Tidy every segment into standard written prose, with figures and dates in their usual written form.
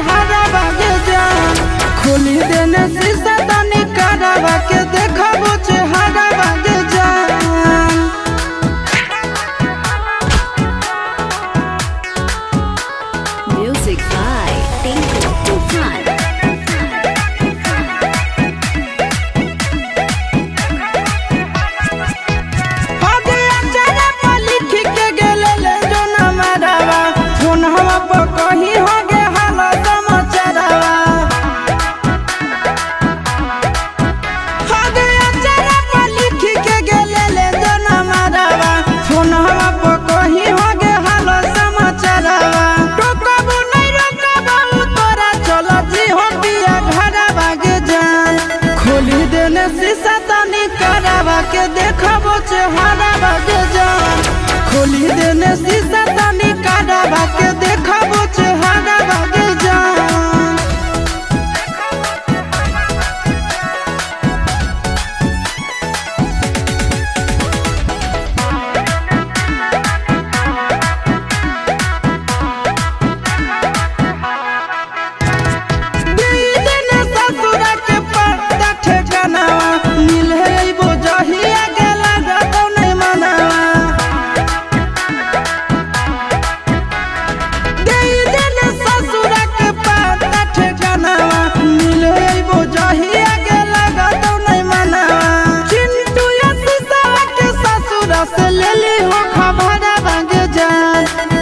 चेहरा बागे जान खोली देने शीशा तनी करावा के देखबो चेहरा बागे जान। Music by Tinku Tufan। शीशा तनी करावा के देखबो चेहरा बागे जान खोली देने शीशा तनी करावा के देखबो चेहरा बागे जान।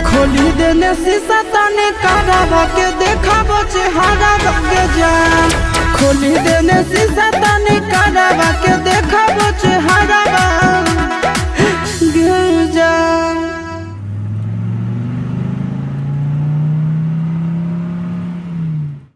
खोली देने शीशा तनी करावा के देखबो चेहरा बागे जान खोली देने शीशा।